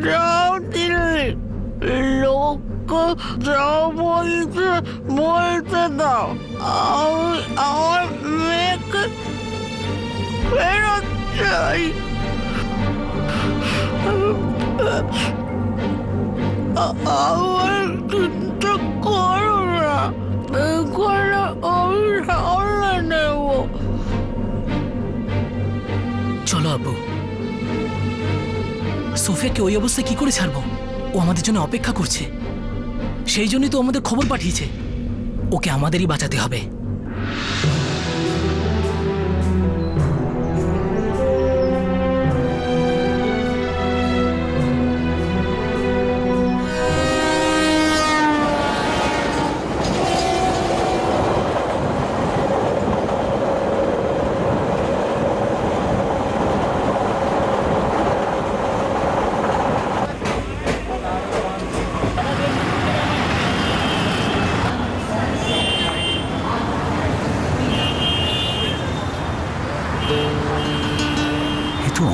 যাও দিল্লি, লোককে যাও বলতে বলতে দাও। আমি আমার মেয়েকে ফেরত চাই। আমার চিন্তা করো না, এখানে আমি সামলে নেব। চলো আব্বু, সোফিয়াকে ওই অবস্থায় কি করে ছাড়বো? ও আমাদের জন্য অপেক্ষা করছে, সেই জন্যই তো আমাদের খবর পাঠিয়েছে। ওকে আমাদেরই বাঁচাতে হবে।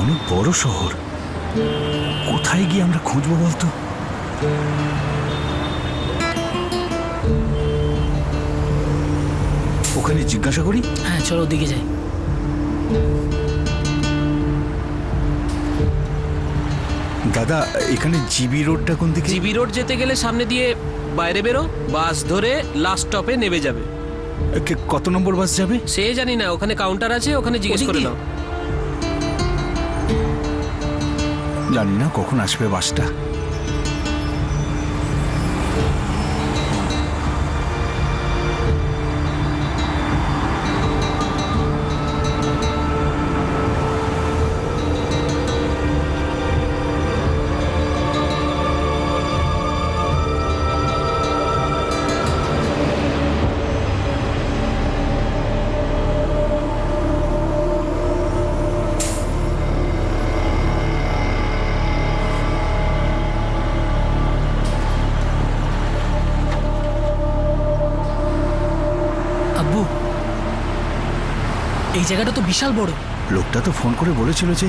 অনেক বড় শহর, কোথায় গিয়ে আমরা খুঁজবো বলতো? ওখানে জিজ্ঞাসা করি। হ্যাঁ চলো ওদিকে যাই। দাদা, এখানে জিবি রোডটা কোন দিকে? জিবি রোড যেতে গেলে সামনে দিয়ে বাইরে বেরো, বাস ধরে লাস্ট স্টপে নেমে যাবে। কত নম্বর বাস যাবে সে জানি না, ওখানে কাউন্টার আছে, ওখানে জিজ্ঞেস করে নাও। জানি না কখন আসবে বাসটা। এই জায়গাটা তো বিশাল বড়। লোকটা তো ফোন করে বলেছিল যে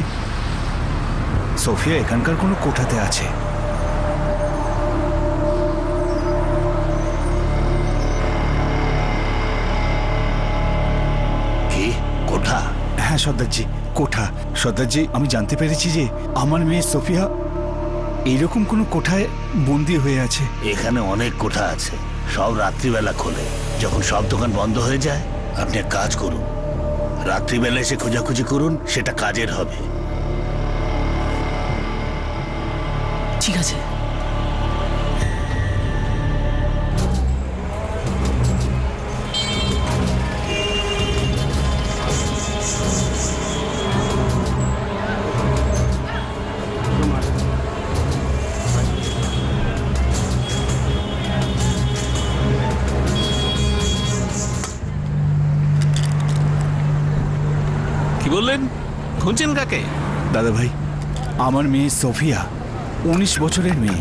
সোফিয়া এখানকার কোনো কোঠাতে আছে। কি কোঠা? হ্যাঁ সর্দারজি, কোঠা। সর্দারজি, আমি জানতে পেরেছি যে আমার মেয়ে সোফিয়া এইরকম কোনো কোঠায় বন্দী হয়ে আছে। এখানে অনেক কোঠা আছে, সব রাত্রিবেলা খোলে। যখন সব দোকান বন্ধ হয়ে যায়, আপনি এক কাজ করুন, রাত্রিবেলা এসে খোঁজাখুঁজি করুন, সেটা কাজের হবে। ঠিক আছে। কি বললেন? খুঁজছেন কাকে? দাদা ভাই, আমার মেয়ে সোফিয়া, 19 বছরের মেয়ে।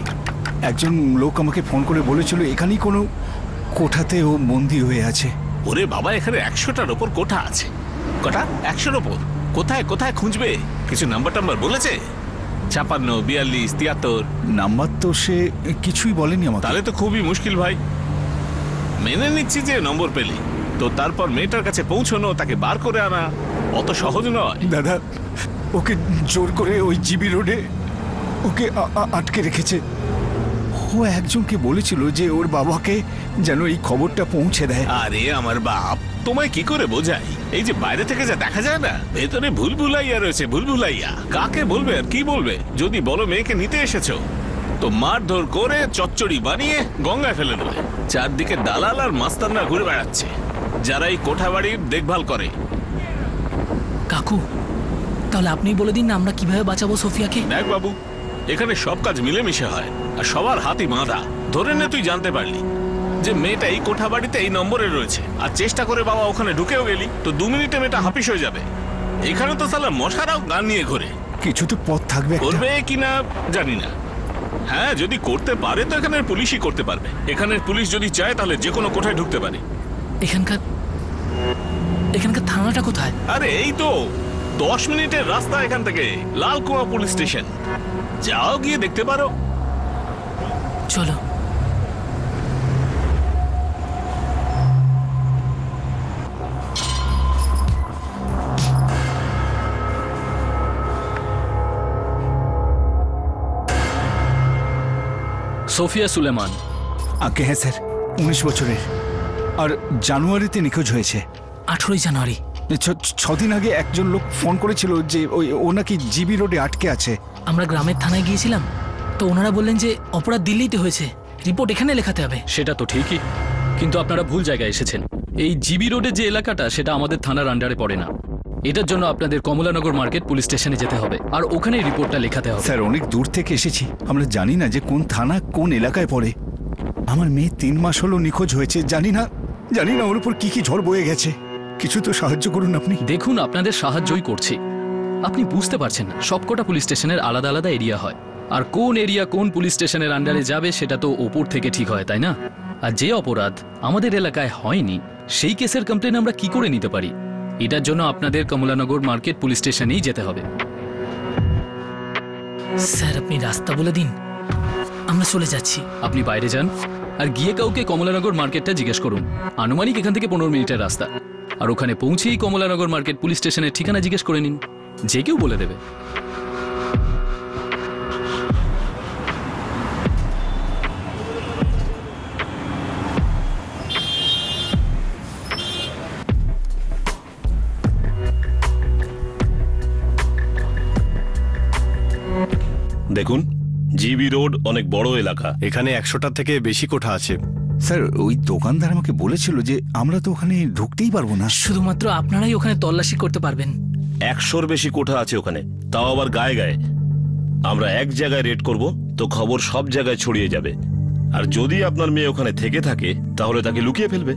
একজন লোক আমাকে ফোন করে বলেছিল এখানেই কোনো কোঠাতে ও বন্দী হয়ে আছে। ওরে বাবা, এখানে 100টার ওপর কোঠা আছে। কটা? 100-র ওপর। কোথায় কোথায় খুঁজবে? কিছু নাম্বার টাম্বার বলেছে? 56, 42, 73? নাম্বার তো সে কিছুই বলেনি আমাকে। তাহলে তো খুবই মুশকিল ভাই। মেনে নিচ্ছি যে নম্বর পেলি, তো তারপর মেয়েটার কাছে পৌঁছানো, তাকে বার করে আনা অত সহজ নয়। দাদা, ওকে জোর করে ওই জিবি রোডে ওকে আটকে রেখেছে। ও একজনকে বলেছিল যে ওর বাবাকে যেন এই খবরটা পৌঁছে দেয়। আরে আমার বাপ, তোমায় কি করে বোঝাই? এই যে বাইরে থেকে যা দেখা যায় না, ভেতরে ভুলভুলাইয়া রয়েছে, ভুলভুলাইয়া। কাকে বলবে আর কি বলবে? যদি বলো মেয়েকে নিতে এসেছো, তো মারধর করে চচ্চড়ি বানিয়ে গঙ্গায় ফেলে দেবে। চারদিকে দালাল আর মাস্তানরা ঘুরে বেড়াচ্ছে, যারা এই কোঠা বাড়ির দেখভাল করে। কাকু, তাহলে আপনিই বলে দিন না আমরা কিভাবে বাঁচাবো সোফিয়াকে। দেখ বাবু, এখানে সব কাজ মিলেমিশে হয়, আর সবার হাতই বাঁধা। ধরে নে তুই জানতে পারলি যে মেয়েটা এই কোঠা বাড়িতে এই নম্বরে রয়েছে, আর চেষ্টা করে বাবা ওখানে ঢুকেও গেলি, তো 2 মিনিটে মেয়েটা হাপিস হয়ে যাবে। এখানে তো সালা মশারাও গান নিয়ে ঘোরে। কিছু তো পথ থাকবে। করবে কিনা জানি না। হ্যাঁ, যদি করতে পারে তো এখানের পুলিশই করতে পারবে। এখানের পুলিশ যদি চায় তাহলে যে কোনো কোঠায় ঢুকতে পারে। এখানকার থানাটা কোথায়? আরে এই তো 10 মিনিটের রাস্তা এখান থেকে, লালকুয়া পুলিশ স্টেশন। যাও গিয়ে দেখতে পারো। চলো। সোফিয়া সুলেমান। আগে হ্যাঁ স্যার, 19 বছরের, আর জানুয়ারিতে নিখোঁজ হয়েছে। 18 জানুয়ারি। 6 দিন আগে একজন লোক ফোন করেছিল যে ও নাকি জিবি রোডে আটকে আছে। আমরা গ্রামের থানায় গিয়েছিলাম, তো ওনারা বললেন যে অপরাধ দিল্লিতে হয়েছে, রিপোর্ট এখানে লেখাতে হবে। সেটা তো ঠিকই, কিন্তু আপনারা ভুল জায়গায় এসেছেন। এই জিবি রোডের যে এলাকাটা সেটা আমাদের থানার আন্ডারে পড়ে না। এটার জন্য আপনাদের কমলানগর মার্কেট পুলিশ স্টেশনে যেতে হবে, আর ওখানে রিপোর্টটা লেখাতে হবে। স্যার অনেক দূর থেকে এসেছি, আমরা জানি না যে কোন থানা কোন এলাকায় পড়ে। আমার মেয়ে 3 মাস হলো নিখোঁজ হয়েছে, জানি না ওর উপর কি ঝড় বয়ে গেছে। কিছু তো সাহায্য করুন আপনি। দেখুন, আপনাদের সাহায্যই করছি। আপনি বুঝতে পারছেন না, সবকটা পুলিশ স্টেশনের আলাদা আলাদা এরিয়া হয়, আর কোন এরিয়া কোন পুলিশ স্টেশনের আন্ডারে যাবে সেটা তো ওপর থেকে ঠিক হয়, তাই না? আর যে অপরাধ আমাদের এলাকায় হয়নি সেই কেসের কমপ্লেন আমরা কি করে নিতে পারি? এটার জন্য আপনাদের কমলানগর মার্কেট পুলিশ স্টেশনেই যেতে হবে। স্যার আপনি রাস্তা বলে দিন, আমরা চলে যাচ্ছি। আপনি বাইরে যান আর গিয়ে কাউকে কমলানগর মার্কেটটা জিজ্ঞেস করুন। আনুমানিক এখান থেকে 15 মিনিটের রাস্তা, আর ওখানে পৌঁছেই কমলানগর মার্কেট পুলিশ স্টেশনের ঠিকানা জিজ্ঞেস করে নিন, যে কেউ বলে দেবে। দেখুন, জিবি রোড অনেক বড় এলাকা, এখানে 100টার থেকে বেশি কোঠা আছে। স্যার ওই দোকানদার আমাকে বলেছিল যে আমরা তো ওখানে ঢুকতেই পারবো না। শুধুমাত্র আপনারাই ওখানে তল্লাশি করতে পারবেন। 100-র বেশি কোঠা আছে ওখানে, তাও আবার গায়ে গায়ে। আমরা এক জায়গায় রেড করব তো খবর সব জায়গায় ছড়িয়ে যাবে, আর যদি আপনার মেয়ে ওখানে থেকে থাকে তাহলে তাকে লুকিয়ে ফেলবে।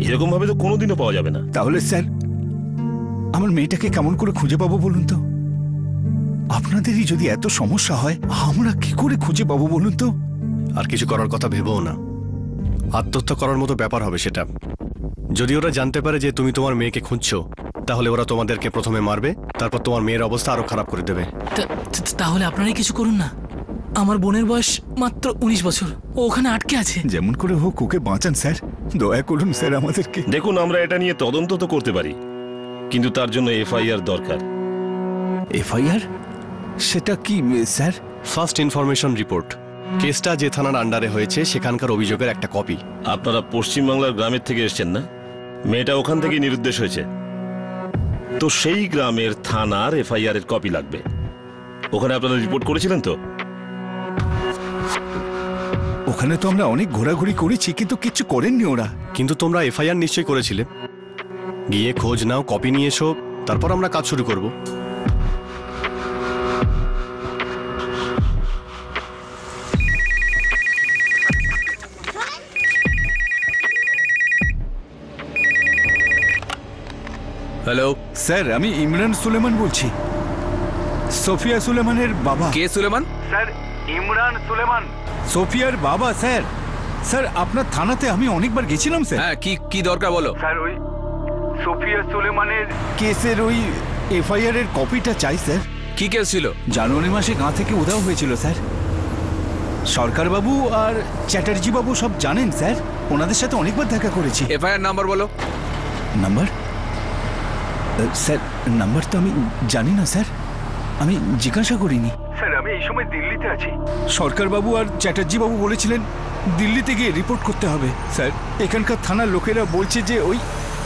এরকম ভাবে তো কোনোদিনও পাওয়া যাবে না। তাহলে স্যার আমার মেয়েটাকে কেমন করে খুঁজে পাবো বলুন তো? আপনাদেরই যদি এত সমস্যা হয়, আমরা কি করে খুঁজে পাবো বলুন তো? আর কিছু করার কথা ভেবেও না, আত্মহত্যা করার মতো ব্যাপার হবে সেটা। যদি ওরা জানতে পারে যে তুমি তোমার মেয়েকে খুঁজছো, তাহলে ওরা তোমাদেরকে প্রথমে মারবে, তারপর তোমার মেয়ের অবস্থা আরো খারাপ করে দেবে। তাহলে আপনারাই কিছু করুন না। আমার বোনের বয়স মাত্র 19 বছর, ও ওখানে আটকে আছে। যেমন করে হোক ওকে বাঁচান স্যার, দয়া করুন স্যার আমাদেরকে। দেখুন, আমরা এটা নিয়ে তদন্ত তো করতে পারি, কিন্তু তার জন্য এফআইআর দরকার। এফআইআর? সেটা কি স্যার? First information report. কেসটা যে থানার আন্ডারে হয়েছে সেখানকার অভিযোগের একটা কপি। আপনারা পশ্চিমবাংলার গ্রামের থেকে এসেছেন না? মেয়েটা ওখান থেকেই নিরুদ্দেশ হয়েছে, তো সেই গ্রামের থানার এফআইআর এর কপি লাগবে। ওখানে আপনারা রিপোর্ট করেছিলেন তো? ওখানে তো আমরা অনেক ঘোরাঘুরি করেছি, কিন্তু কিচ্ছু করেননি ওরা। কিন্তু তোমরা এফআইআর নিশ্চয়ই করেছিলে। গিয়ে খোঁজ নাও, কপি নিয়ে এসো, তারপর আমরা কাজ শুরু করব। হ্যালো স্যার, আমি ইমরান সুলেমান বলছি, সোফিয়া সুলেমানের বাবা। কে সুলেমান? স্যার ইমরান সুলেমান, সোফিয়ার বাবা। স্যার স্যার আপনার থানাতে আমি অনেকবার গেছিলাম স্যার। হ্যাঁ, কি দরকার বলো। স্যার ওই সোফিয়া সুলেমানের কেসের ওই এফআইআর এর কপিটা চাই স্যার। কি কেস ছিল? জানুয়ারি মাসে গাঁ থেকে উধাও হয়েছিল স্যার। সরকারবাবু আর চ্যাটার্জি বাবু সব জানেন স্যার, ওনাদের সাথে অনেকবার দেখা করেছি। এফআইআর নাম্বার বলো। নাম্বার? স্যার নাম্বার তো আমি জানি না স্যার, আমি জিজ্ঞাসা করিনি স্যার। আমি এই সময় দিল্লিতে আছি। সরকারবাবু আর চ্যাটার্জি বাবু বলেছিলেন দিল্লিতে গিয়ে রিপোর্ট করতে হবে স্যার। এখানকার থানার লোকেরা বলছে যে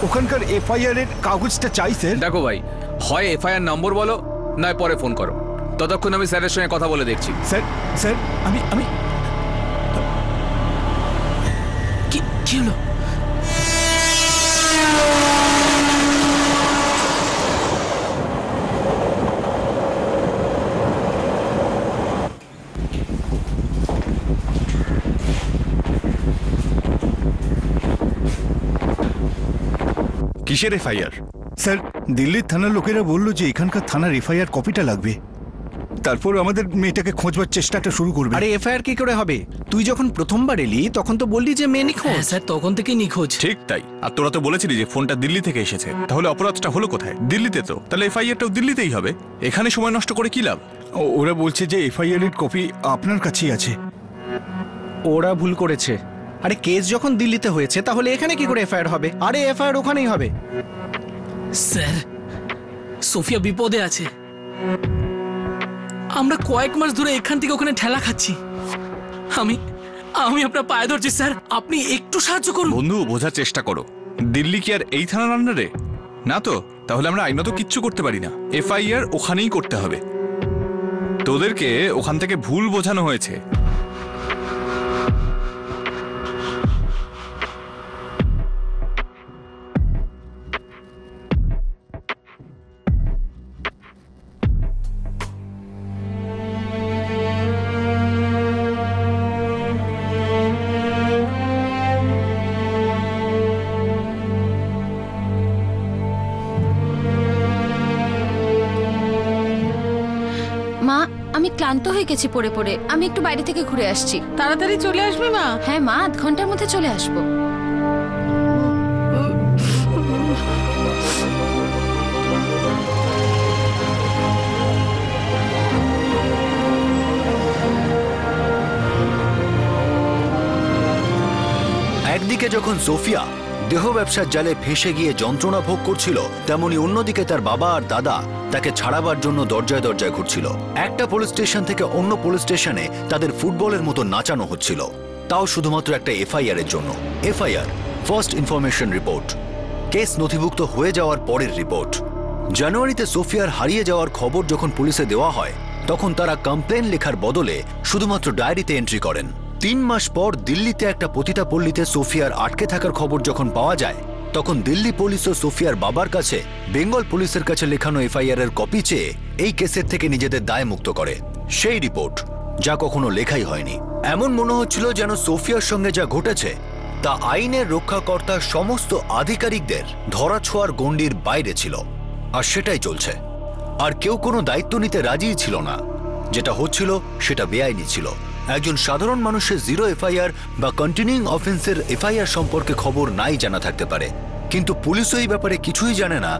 ওখানকার এফআইআর এর কাগজটা চাই স্যার। দেখো ভাই, হয় এফআইআর নম্বর বলো, নয় পরে ফোন করো। ততক্ষণ আমি স্যারের সঙ্গে কথা বলে দেখছি। স্যার স্যার আমি কি হলো? কিসের এফআইআর? স্যার দিল্লির থানার লোকেরা বলল যে এখানকার থানার এফআইআর কপিটা লাগবে। তারপর আমাদের মেয়েটাকে খোঁজবার চেষ্টাটা শুরু করবে। আরে এফআইআর কি করে হবে? তুই যখন প্রথমবার এলি তখন তো বললি যে মেয়ে নিখোঁজ। হ্যাঁ স্যার, তখন থেকে নিখোঁজ। ঠিক তাই। আর তোরা তো বলেছিলি যে ফোনটা দিল্লি থেকে এসেছে, তাহলে অপরাধটা হলো কোথায়? দিল্লিতে তো, তাহলে এফআইআরটাও দিল্লিতেই হবে। এখানে সময় নষ্ট করে কি লাভ? ওরা বলছে যে এফআইআর এর কপি আপনার কাছেই আছে। ওরা ভুল করেছে। আরে কেস যখন দিল্লিতে হয়েছে তাহলে এখানে কি করে এফআইআর হবে? আরে এফআইআর ওখানেই হবে। স্যার, সোফিয়া বিপদে আছে। আমরা কয়েক মাস ধরে এখান থেকে ওখানে ঠেলা খাচ্ছি। আমি আমি আপনার পায়ে ধরছি স্যার, আপনি একটু সাহায্য করুন। বন্ধু, বোঝার চেষ্টা করো। দিল্লি কি আর এই থানার আন্ডারে? না তো, তাহলে আমরা আইনত কিচ্ছু করতে পারি না। এফআইআর ওখানেই করতে হবে। তোদেরকে ওখান থেকে ভুল বোঝানো হয়েছে। মা, আমি ক্লান্ত হয়ে গেছি পড়ে পড়ে। আমি একটু বাইরে থেকে ঘুরে আসছি। তাড়াতাড়ি চলে আসবি মা। হ্যাঁ মা, আধ ঘন্টার মধ্যে চলে আসবো। একদিকে যখন সোফিয়া দেহ ব্যবসার জালে ফেঁসে গিয়ে যন্ত্রণা ভোগ করছিল, তেমনি অন্যদিকে তার বাবা আর দাদা তাকে ছাড়াবার জন্য দরজায় দরজায় ঘুরছিল। একটা পুলিশ স্টেশন থেকে অন্য পুলিশ স্টেশনে তাদের ফুটবলের মতো নাচানো হচ্ছিল, তাও শুধুমাত্র একটা এফআইআর এর জন্য। FIR, first information report, case নথিভুক্ত হয়ে যাওয়ার পরের রিপোর্ট। জানুয়ারিতে সোফিয়ার হারিয়ে যাওয়ার খবর যখন পুলিশে দেওয়া হয়, তখন তারা কমপ্লেন লেখার বদলে শুধুমাত্র ডায়েরিতে এন্ট্রি করেন। 3 মাস পর দিল্লিতে একটা পতিতা পল্লীতে সোফিয়ার আটকে থাকার খবর যখন পাওয়া যায়, তখন দিল্লি পুলিশ ও সোফিয়ার বাবার কাছে বেঙ্গল পুলিশের কাছে লেখানো এফআইআর এর কপি চেয়ে এই কেসের থেকে নিজেদের দায় মুক্ত করে। সেই রিপোর্ট, যা কখনো লেখাই হয়নি। এমন মনে হচ্ছিল যেন সোফিয়ার সঙ্গে যা ঘটেছে তা আইনের রক্ষাকর্তা সমস্ত আধিকারিকদের ধরাছোঁয়ার গণ্ডির বাইরে ছিল, আর সেটাই চলছে। আর কেউ কোনো দায়িত্ব নিতে রাজিই ছিল না। যেটা হচ্ছিল সেটা বেআইনি ছিল। একজন সাধারণ মানুষের জিরো এফআইআর বা কন্টিনিউইং অফেন্সের এফআইআর সম্পর্কে খবর নাই জানা থাকতে পারে, কিন্তু পুলিশও এই ব্যাপারে কিছুই জানে না।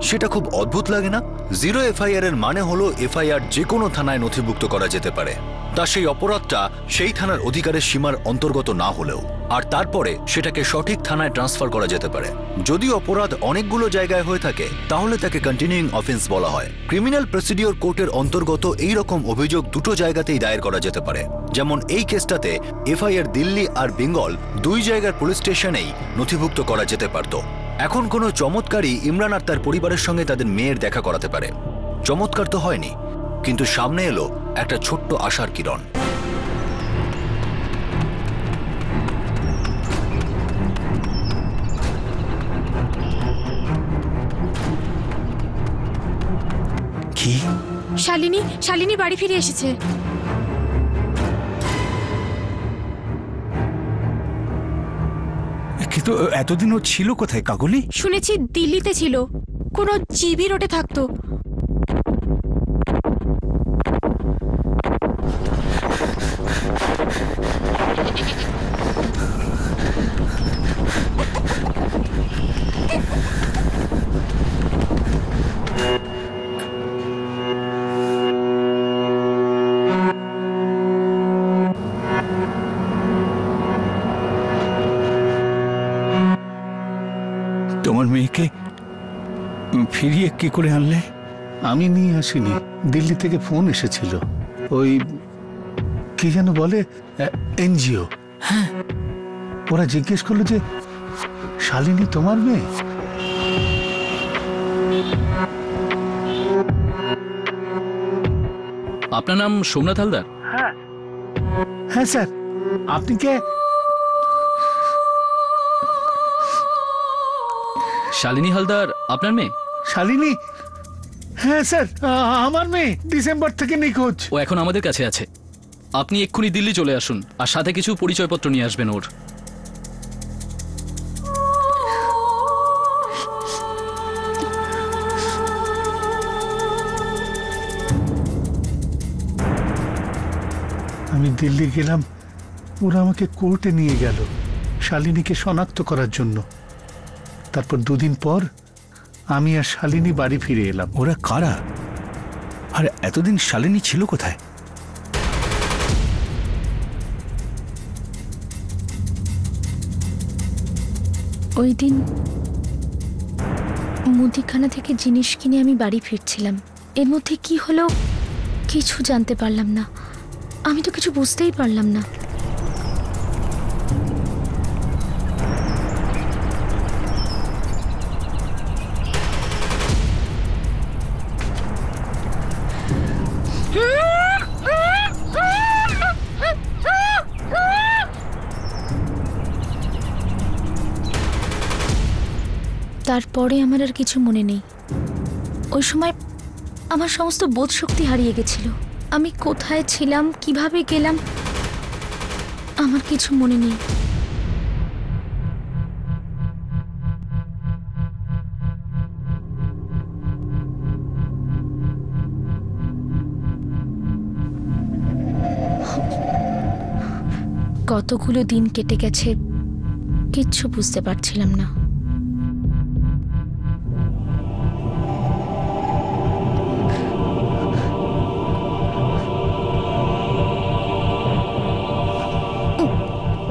সেটা খুব অদ্ভুত লাগে না? জিরো এফআইআর এর মানে হলো এফআইআর যে কোনো থানায় নথিভুক্ত করা যেতে পারে, তা সেই অপরাধটা সেই থানার অধিকারের সীমার অন্তর্গত না হলেও, আর তারপরে সেটাকে সঠিক থানায় ট্রান্সফার করা যেতে পারে। যদি অপরাধ অনেকগুলো জায়গায় হয়ে থাকে তাহলে তাকে কন্টিনিউইং অফেন্স বলা হয়। ক্রিমিনাল প্রসিডিওর কোর্টের অন্তর্গত এই রকম অভিযোগ দুটো জায়গাতেই দায়ের করা যেতে পারে। যেমন এই কেসটাতে এফআইআর দিল্লি আর বেঙ্গল দুই জায়গার পুলিশ স্টেশনেই নথিভুক্ত করা যেতে পারত। এখন কোনো চমৎকারই ইমরান আর তার পরিবারের সঙ্গে তাদের মেয়ের দেখা করাতে পারে। চমৎকার তো হয়নি, কিন্তু সামনে এলো একটা ছোট্ট আশার কিরণ। কি? শালিনী বাড়ি ফিরে এসেছে। কিন্তু এতদিন ও ছিল কোথায় কাগলি? শুনেছি দিল্লিতে ছিল, কোনো জিবি রোডে থাকতো। তোমার মেয়েকে ফিরিয়ে কি করে আনলে? আমি নিয়ে আসিনি, দিল্লি থেকে ফোন এসেছিল। ওই কি যেন বলে, এনজিও। হ্যাঁ, ওরা জিজ্ঞেস করলো যে শালিনী তোমার মেয়ে। আপনার নাম সোমনাথ হালদার? হ্যাঁ হ্যাঁ স্যার। আপনি কে? শালিনী হালদার আপনার মেয়ে? শালিনী? হ্যাঁ স্যার, আমার মেয়ে ডিসেম্বর থেকে নিখোঁজ। ও এখন আমাদের কাছে আছে। আপনি এক্ষুনি দিল্লি চলে আসুন, আর সাথে কিছু পরিচয়পত্র নিয়ে আসবেন ওর। আমি দিল্লি গেলাম, ওরা আমাকে কোর্টে নিয়ে গেল শালিনীকে শনাক্ত করার জন্য। তারপর 2 দিন পর আমি আর শালিনী বাড়ি ফিরে এলাম। ওরা কারা? আর এতদিন শালিনী ছিল কোথায়? ওই দিন মুদিখানা থেকে জিনিস কিনে আমি বাড়ি ফিরছিলাম। এর মধ্যে কি হলো কিছু জানতে পারলাম না। আমি তো কিছু বুঝতেই পারলাম না। তারপরে আমার আর কিছু মনে নেই। ওই সময় আমার সমস্ত বোধ শক্তি হারিয়ে গেছিল। আমি কোথায় ছিলাম, কিভাবে গেলাম, আমার কিছু মনে নেই। কতগুলো দিন কেটে গেছে, কিচ্ছু বুঝতে পারছিলাম না।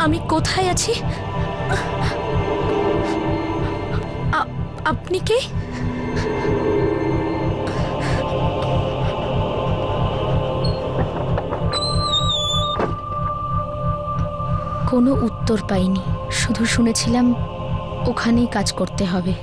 আমি কোথায় আছি? আপনি কে? কোনো উত্তর পাইনি, শুধু শুনেছিলাম ওখানেই কাজ করতে হবে।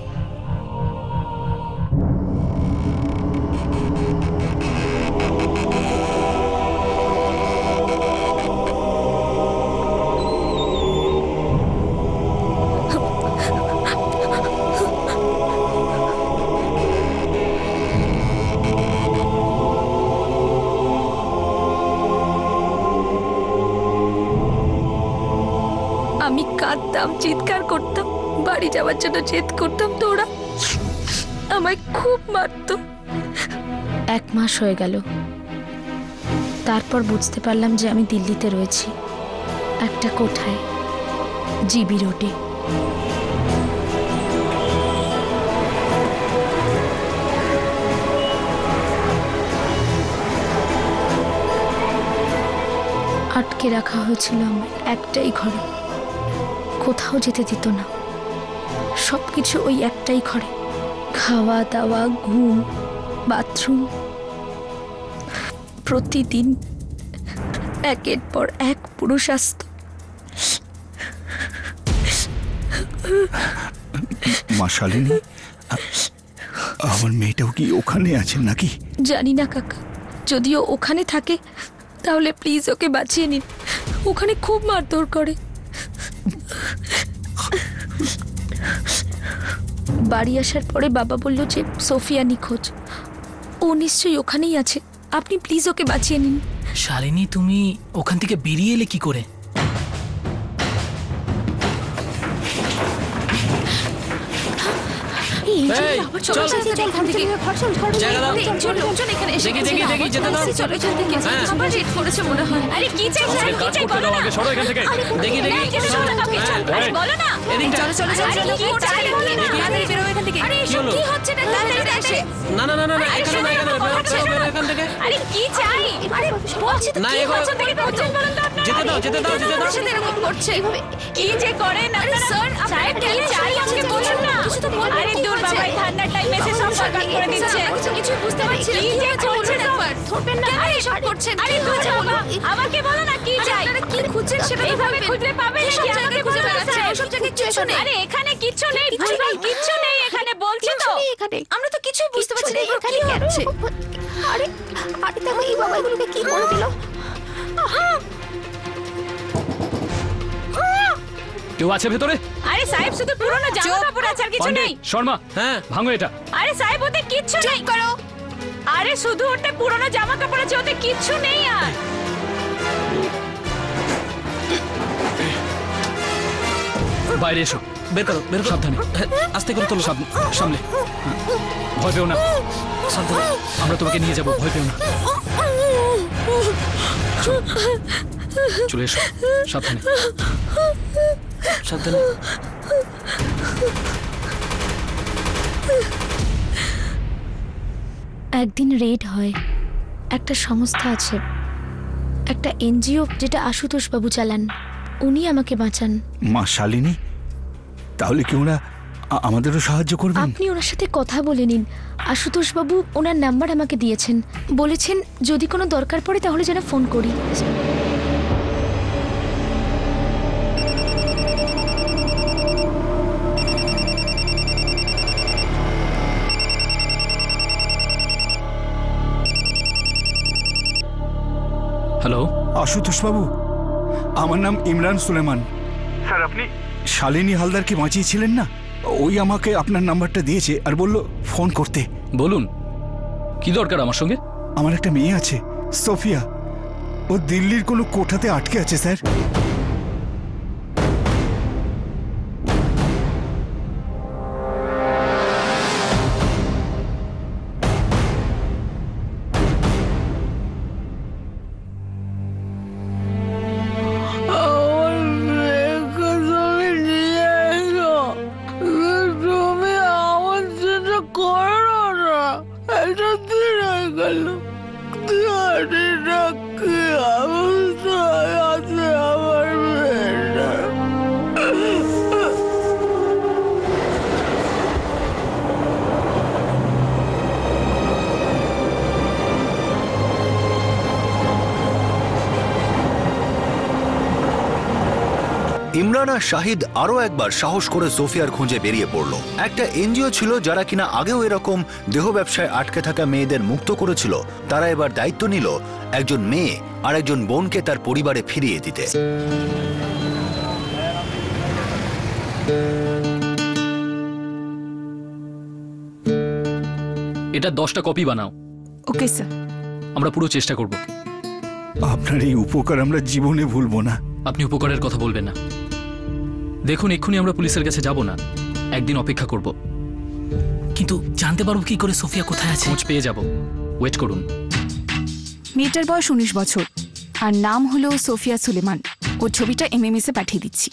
আমি কাঁদতাম, চিৎকার করতাম, বাড়ি যাওয়ার জন্য জেদ করতাম, তো ওরা আমায় খুব মারতো। 1 মাস হয়ে গেল। তারপর বুঝতে পারলাম যে আমি দিল্লিতে রয়েছি, একটা কোঠায়, জিবি রোডে। আটকে রাখা হয়েছিল আমার একটাই ঘরে, কোথাও যেতে দিত না। সবকিছু ওই একটাই ঘরে, খাওয়া দাওয়া, ঘুম, বাথরুম। প্রতিদিন একের পর এক পুরুষ আসত। মা শালিনী, আমার মেয়েটাও কি ওখানে আছে নাকি? জানি না কাকা, যদিও ওখানে থাকে তাহলে প্লিজ ওকে বাঁচিয়ে নিন। ওখানে খুব মারধর করে। বাড়ি আসার পরে বাবা বলল যে সোফিয়া নিখোঁজ, ও নিশ্চয়ই ওখানেই আছে, আপনি প্লিজ ওকে বাঁচিয়ে নিন। শালিনী, তুমি ওখান থেকে বেরিয়ে এলে কি করে? ঠান্ডার টাইমে এসে সব বরবাদ করে দিচ্ছে। কিছু বুঝতে পারছি না, কি যে করছেন আবার? ধরবেন না, আরে সব করছেন। আরে বাবা, আমাকে বলো না কি চাই? কি খুঁজছেন সেটা তো বলবেন। খুঁজলে পাবেন নাকি? আমাকে খুঁজে বেড়াচ্ছে, ওসব জায়গায় কিছু নেই। আরে এখানে কিচ্ছু নেই, ভুলভাল কিচ্ছু নেই এখানে, বলছি তো। এখানে আমরা তো কিছুই বুঝতে পারছি না এখানে কি হচ্ছে। আরে আরে দেখো এই বাবা এগুলোকে কি করে দিল। কেউ আছে ভেতরে? আরে সাহেব, শুধু পুরনো জামা কাপড় আছে, আর কিছু নেই। শর্মা, হ্যাঁ ভাঙো এটা। আরে সাহেব, ওতে কিচ্ছু নেই। করো। আরে শুধু ওতে পুরনো জামা কাপড় আছে, ওতে কিচ্ছু নেই। আর বাইরে এসো। বের করো, বের করো। সাবধানে, আস্তে করে তোলো। সামলে, ভয় পেও না। সাবধানে, আমরা তোমাকে নিয়ে যাবো, ভয় পেও না। চলে এসো, সাবধানে সাবধানে। একদিন রেড হয়, একটা সংস্থা আছে, একটা এনজিও যেটা আশুতোষ বাবু চালান, উনি আমাকে বাঁচান। মা শালিনী, তাহলে কি ওরা আমাদেরও সাহায্য করবেন? আপনি ওনার সাথে কথা বলে নিন। আশুতোষ বাবু ওনার নাম্বার আমাকে দিয়েছেন, বলেছেন যদি কোনো দরকার পড়ে তাহলে যেন ফোন করি। হ্যালো, আশুতোষ বাবু, আমার নাম ইমরান সুলেমান। স্যার, আপনি শালিনী হালদারকে বাঁচিয়েছিলেন না? ওই আমাকে আপনার নাম্বারটা দিয়েছে আর বলল ফোন করতে। বলুন কি দরকার আমার সঙ্গে? আমার একটা মেয়ে আছে, সোফিয়া। ও দিল্লির কোনো কোঠাতে আটকে আছে স্যার। আমার মেয়েকে তুমি নিয়ে এসো। তুমি আমার যেটা করো না, এটা দিন হয়ে গেল। জানি না কি অবস্থায় আছে আমার মেয়েটা। ইমরান আর শাহিদ আরো একবার সাহস করে সোফিয়ার খোঁজে বেরিয়ে পড়ল। একটা এনজিও ছিল যারা কিনা আগেও এরকম দেহ ব্যবসায় আটকে থাকা মেয়েদের মুক্ত করেছিল। তারা এবার দায়িত্ব নিল একজন মেয়ে আর একজন বোনকে তার পরিবারে ফিরিয়ে দিতে। এটা 10টা কপি বানাও। Okay sir. আমরা পুরো চেষ্টা করব। আপনার এই উপকার আমরা জীবনে ভুলবো না। আপনি উপকারের কথা বলবেন না। দেখুন, এক্ষুনি আমরা পুলিশের কাছে যাব না, একদিন অপেক্ষা করব। কিন্তু জানতে পারবো কি করে সোফিয়া কোথায় আছে? খোঁজ পেয়ে যাব, ওয়েট করুন। মেয়েটার বয়স 19 বছর আর নাম হলো সোফিয়া সুলেমান। ওর ছবিটা MMS এ পাঠিয়ে দিচ্ছি।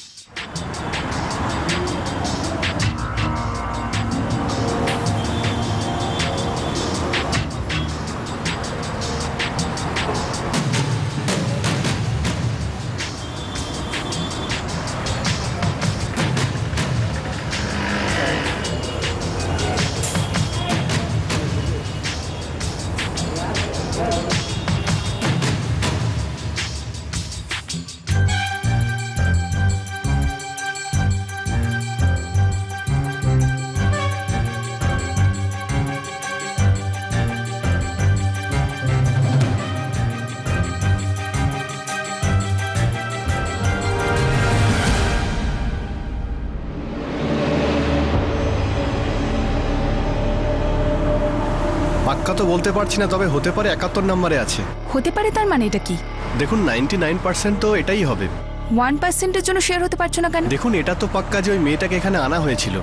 পাক্কা তো বলতে পারছি না, তবে হতে পারে 71 নম্বরে আছে। হতে পারে তার মানে এটা কি? দেখুন 99% তো এটাই হবে। 1%-এর জন্য শেয়ার হতে পারছো না কেন? দেখুন, এটা তো পাক্কা যে ওই মেয়েটাকে এখানে আনা হয়েছিল,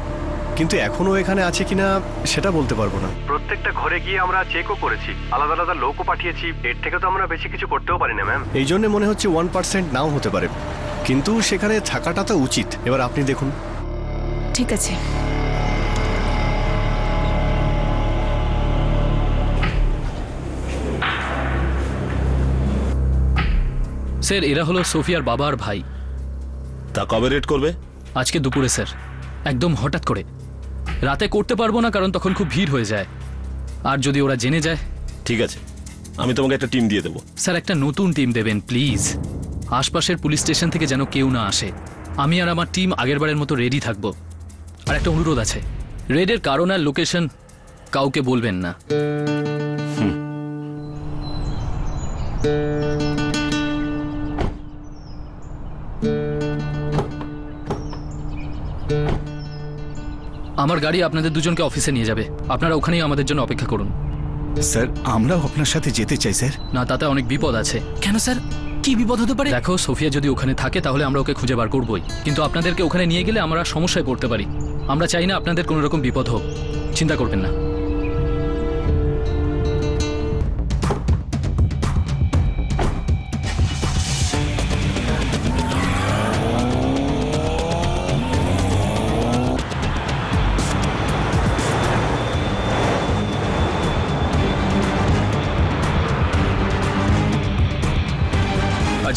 কিন্তু এখনো এখানে আছে কিনা সেটা বলতে পারবো না। প্রত্যেকটা ঘরে গিয়ে আমরা চেকও করেছি, আলাদা আলাদা লোকও পাঠিয়েছি। এর থেকে তো আমরা বেশি কিছু করতেও পারি না ম্যাম। এই জন্য মনে হচ্ছে 1% নাও হতে পারে, কিন্তু সেখানে থাকাটা তো উচিত। এবার আপনি দেখুন। ঠিক আছে। স্যার, এরা হলো সোফিয়ার বাবা আর ভাই। তা কবে রেড করবে? আজকে দুপুরে স্যার, একদম হঠাৎ করে। রাতে করতে পারবো না, কারণ তখন খুব ভিড় হয়ে যায়, আর যদি ওরা জেনে যায়। ঠিক আছে, আমি তোমাকে একটা টিম দিয়ে দেবো। স্যার, একটা নতুন টিম দেবেন প্লিজ। আশপাশের পুলিশ স্টেশন থেকে যেন কেউ না আসে। আমি আর আমার টিম আগেরবারের মতো রেডি থাকবো। আর একটা অনুরোধ আছে, রেডের কারণ আর লোকেশন কাউকে বলবেন না। আমার গাড়ি আপনাদের দুজনকে অফিসে নিয়ে যাবে। আপনারা ওখানেই আমাদের জন্য অপেক্ষা করুন। স্যার, আমরাও আপনার সাথে যেতে চাই স্যার। না, তাতে অনেক বিপদ আছে। কেন স্যার, কি বিপদ হতে পারে? দেখো, সোফিয়া যদি ওখানে থাকে তাহলে আমরা ওকে খুঁজে বার করবই, কিন্তু আপনাদেরকে ওখানে নিয়ে গেলে আমরা সমস্যায় পড়তে পারি। আমরা চাই না আপনাদের কোনো রকম বিপদ হোক। চিন্তা করবেন না।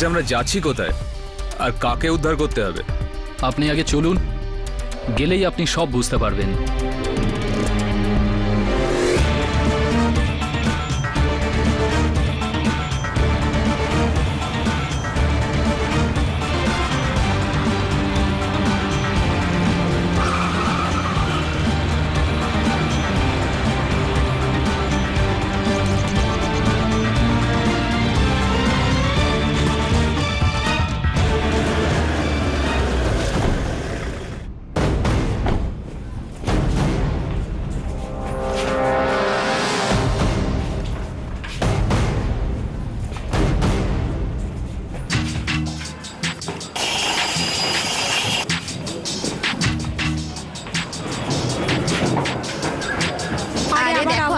আচ্ছা আমরা যাচ্ছি কোথায় আর কাকে উদ্ধার করতে হবে? আপনি আগে চলুন, গেলেই আপনি সব বুঝতে পারবেন।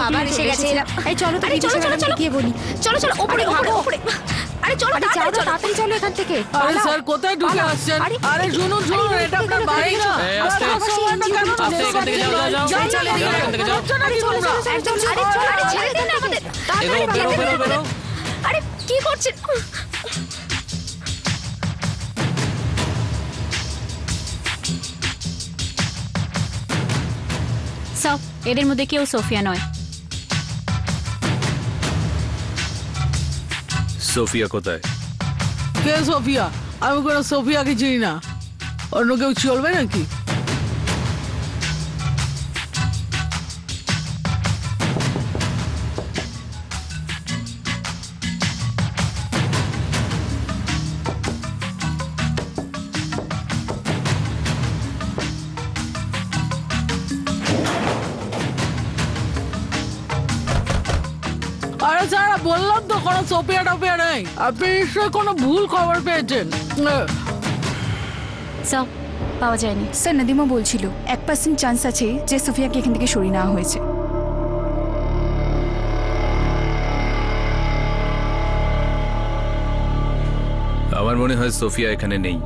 আবার এসে গেছে। এই চলো তো চলো চলো চলো গিয়ে বলি। চলো চলো ওপরে ভাগো ওপরে। আরে চলো তাড়াতাড়ি চলো এখান থেকে। আরে স্যার কোথায় ঢুকে আসছেন? আরে শুনুন শুনুন, এটা আপনার বাড়ি না। আস্তে এখান থেকে যাও এখান থেকে যাও। একদম আরে ছেড়ে দিন আমাদের। বেরো। আরে কি করছেন? সব এদের মধ্যে কেউ সোফিয়া নয়। সোফিয়া কোথায়? কে সোফিয়া? আমি কোনো সোফিয়াকে চিনি না। অন্য কেউ চলবে নাকি? আরে স্যার বললাম তো কোনো সোফিয়া টোফিয়া নেই। আপনি নিশ্চয়ই কোনো ভুল খবর পেয়েছেন। সব পাওয়া যায়নি। স্যার নদিমা বলছিল 1% চান্স আছে যে সোফিয়াকে এখান থেকে সরিয়ে নেওয়া হয়েছে। আমার মনে হয় সোফিয়া এখানে নেই,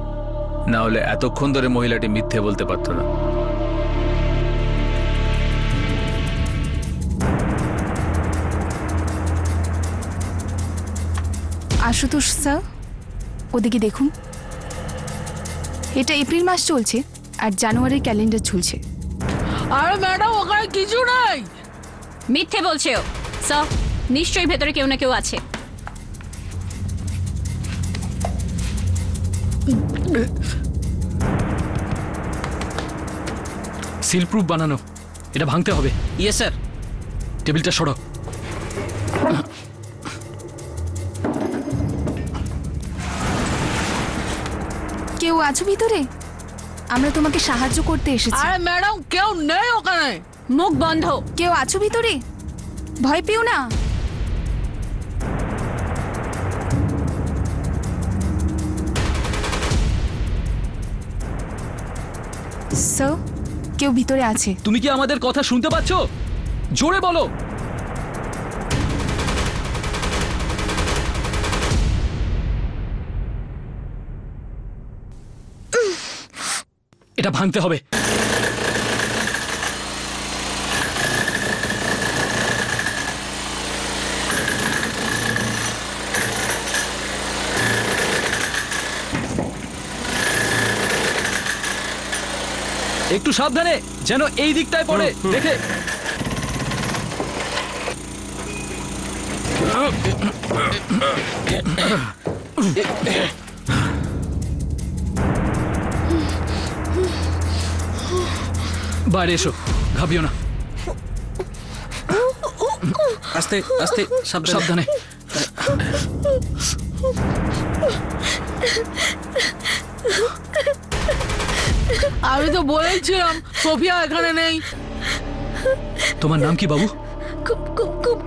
না হলে এতক্ষণ ধরে মহিলাটি মিথ্যে বলতে পারতো না। আশুতোষ স্যার, ওদিকে দেখুন। এটা এপ্রিল মাস চলছে আর জানুয়ারির ক্যালেন্ডার ঝুলছে। আরে ম্যাডাম ওখানে কিছু নাই। মিথ্যে বলছে ও। সব নিশ্চয়ই ভেতরে কেউ না কেউ আছে। সিল প্রুফ বানানো, এটা ভাঙতে হবে। Yes sir. টেবিলটা সরো। কেউ আছো ভিতরে? আমরা তোমাকে সাহায্য করতে এসেছি। আরে ম্যাডাম কেউ নেই ওখানে। মুখ বন্ধ। কেউ আছো ভিতরে? ভয় পেও না। স্যার, কেউ ভিতরে আছে। তুমি কি আমাদের কথা শুনতে পাচ্ছ? জোরে বলো। এটা ভাঙতে হবে। একটু সাবধানে, যেন এই দিকটায় পড়ে। দেখে বাইরে এসো, ঘাবিও না। আস্তে আস্তে সাবধানে। আমি তো বলেছিলাম সোফিয়া এখানে নেই। তোমার নাম কি বাবু?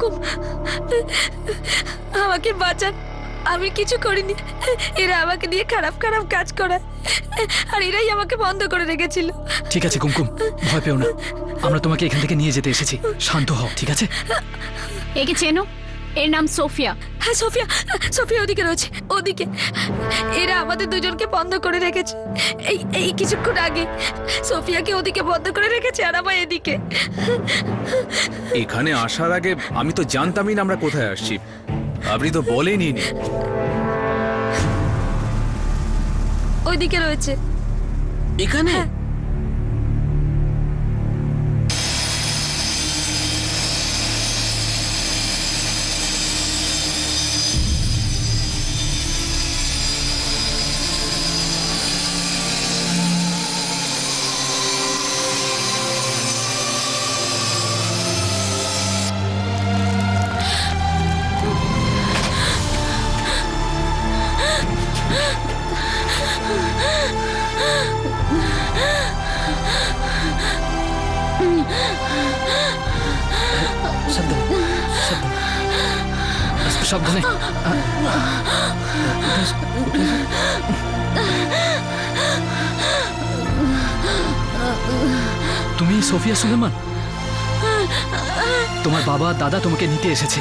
কুম আমাকে বাঁচান, আমি কিছু করিনি। এরা আমাকে দিয়ে খারাপ খারাপ কাজ করায় আর এরাই আমাকে বন্ধ করে রেখেছিল। ঠিক আছে কুমকুম, ভয় পেও না। আমরা তোমাকে এখান থেকে নিয়ে যেতে এসেছি। শান্ত হও, ঠিক আছে? একে চেনো? এর নাম সোফিয়া। হ্যাঁ সোফিয়া ওদিকে রয়েছে, ওদিকে। এরা আমাদের দুজনকে বন্ধ করে রেখেছে। এই কিছুক্ষণ আগে সোফিয়াকে ওদিকে বন্ধ করে রেখেছে আর আমার এদিকে। এখানে আসার আগে আমি তো জানতামই না আমরা কোথায় আসছি। আপনি তো বলেনই নি। ওইদিকে রয়েছে। এখানে? সাবধানে। তুমি সোফিয়া সুলেমান? তোমার বাবা দাদা তোমাকে নিতে এসেছে।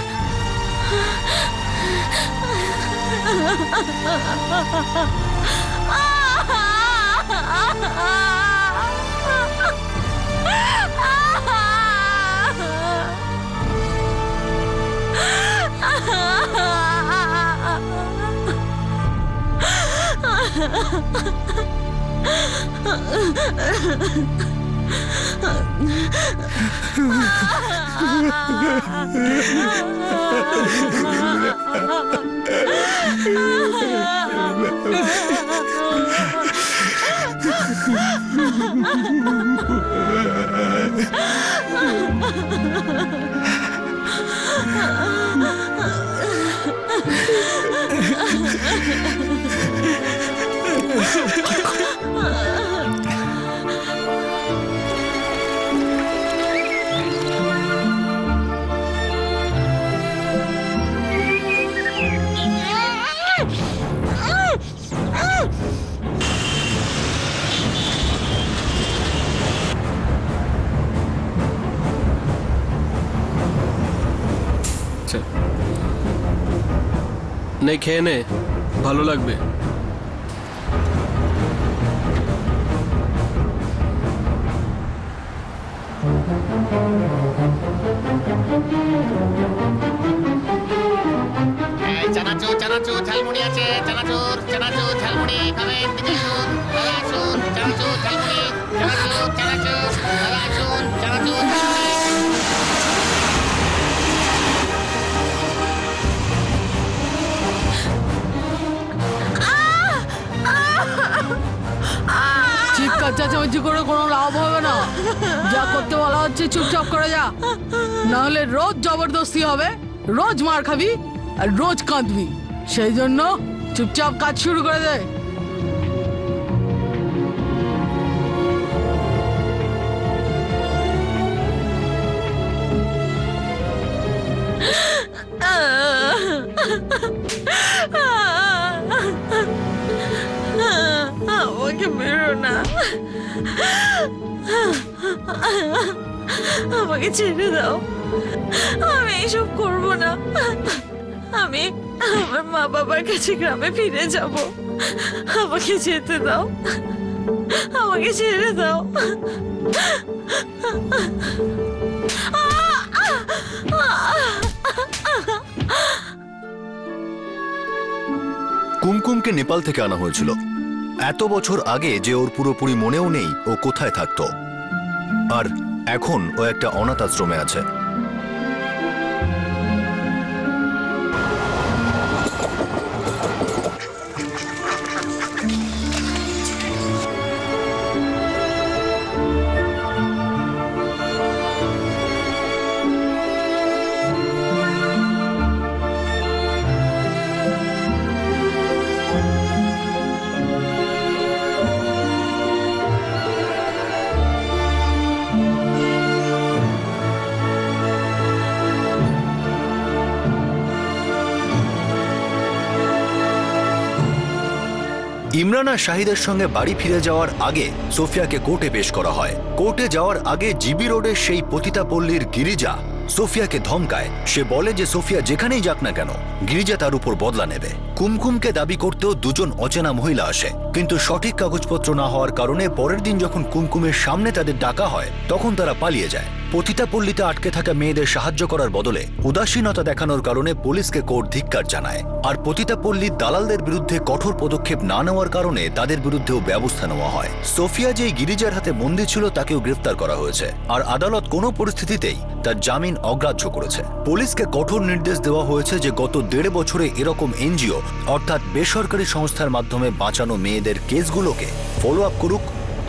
নে খেয়ে নে, ভালো লাগবে। চানাচুর চানাচুর ঝালমুড়ি আছে, চানাচুর চানাচুর ঝালমুড়ি খাবেন দিদি আসুন, দাদা আসুন, চানাচুর ঝালমুড়ি, চানাচুর চানাচুর, দাদা আসুন, চানাচুর ঝালমুড়ি। চিৎকার চেঁচামেচি করে কোনো লাভ হবে না। যা করতে বলা হচ্ছে চুপচাপ করে যা, নাহলে রোজ জবরদস্তি হবে, রোজ মার খাবি আর রোজ কাঁদবি। সেই জন্য চুপচাপ কাজ শুরু করে দে। আমাকে মেরো না, আমাকে ছেড়ে দাও, আমি এইসব করবো না। আমি আমার মা বাবার কাছে গ্রামে ফিরে যাব। আমাকে যেতে দাও, আমাকে ছেড়ে দাও। কুমকুমকে নেপাল থেকে আনা হয়েছিল। এত বছর আগে যে ওর পুরোপুরি মনেও নেই ও কোথায় থাকতো, আর এখন ও একটা অনাথ আশ্রমে আছে। ইমরান আর শাহিদের সঙ্গে বাড়ি ফিরে যাওয়ার আগে সোফিয়াকে কোর্টে পেশ করা হয়। কোর্টে যাওয়ার আগে জিবি রোডের সেই পতিতাপল্লীর গিরিজা সোফিয়াকে ধমকায়। সে বলে যে সোফিয়া যেখানেই যাক না কেন গিরিজা তার উপর বদলা নেবে। কুমকুমকে দাবি করতেও দুজন অচেনা মহিলা আসে। কিন্তু সঠিক কাগজপত্র না হওয়ার কারণে পরের দিন যখন কুমকুমের সামনে তাদের ডাকা হয় তখন তারা পালিয়ে যায়। পতিতাপল্লীতে আটকে থাকা মেয়েদের সাহায্য করার বদলে উদাসীনতা দেখানোর কারণে পুলিশকে কোর্ট ধিক্কার জানায়। আর পতিতাপল্লীর দালালদের বিরুদ্ধে কঠোর পদক্ষেপ না নেওয়ার কারণে তাদের বিরুদ্ধেও ব্যবস্থা নেওয়া হয়। সোফিয়া যে গিরিজার হাতে বন্দী ছিল তাকেও গ্রেফতার করা হয়েছে, আর আদালত কোনো পরিস্থিতিতেই তার জামিন অগ্রাহ্য করেছে। পুলিশকে কঠোর নির্দেশ দেওয়া হয়েছে যে গত 1.5 বছরে এরকম এনজিও অর্থাৎ বেসরকারি সংস্থার মাধ্যমে বাঁচানো মেয়েদের কেসগুলোকে ফলো আপ করুক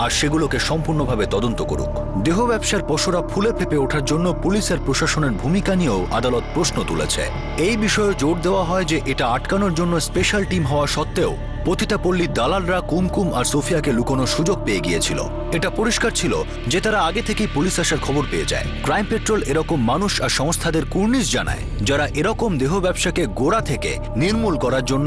আর সেগুলোকে সম্পূর্ণভাবে তদন্ত করুক। দেহ ব্যবসার পশুরা ফুলে ফেপে ওঠার জন্য পুলিশের প্রশাসনের ভূমিকা নিয়েও আদালত প্রশ্ন তুলেছে। এই বিষয়ে জোর দেওয়া হয় যে এটা আটকানোর জন্য স্পেশাল টিম হওয়া সত্ত্বেও পতিতাপল্লীর দালালরা কুমকুম আর সোফিয়াকে লুকোনোর সুযোগ পেয়ে গিয়েছিল। এটা পরিষ্কার ছিল যে তারা আগে থেকেই পুলিশ আসার খবর পেয়ে যায়। ক্রাইম পেট্রোল এরকম মানুষ আর সংস্থাদের কুর্নিশ জানায় যারা এরকম দেহ ব্যবসাকে গোড়া থেকে নির্মূল করার জন্য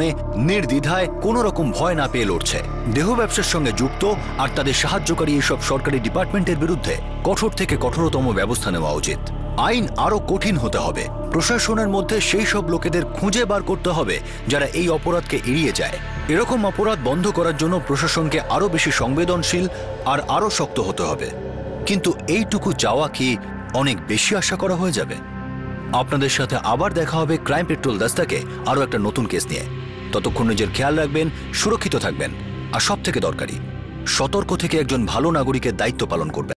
নির্দ্বিধায় কোনো রকম ভয় না পেয়ে লড়ছে। দেহ ব্যবসার সঙ্গে যুক্ত আর তাদের সাহায্যকারী এসব সরকারি ডিপার্টমেন্টের বিরুদ্ধে কঠোর থেকে কঠোরতম ব্যবস্থা নেওয়া উচিত। আইন আরো কঠিন হতে হবে। প্রশাসনের মধ্যে সেই সব লোকেদের খুঁজে বার করতে হবে যারা এই অপরাধকে এড়িয়ে যায়। এরকম অপরাধ বন্ধ করার জন্য প্রশাসনকে আরো বেশি সংবেদনশীল আর আরো শক্ত হতে হবে। কিন্তু এইটুকু চাওয়া কি অনেক বেশি আশা করা হয়ে যাবে? আপনাদের সাথে আবার দেখা হবে ক্রাইম পেট্রোল দাস্তাকে আরো একটা নতুন কেস নিয়ে। ততক্ষণ নিজের খেয়াল রাখবেন, সুরক্ষিত থাকবেন, আর সব থেকে দরকারি সতর্ক থেকে একজন ভালো নাগরিকের দায়িত্ব পালন করবেন।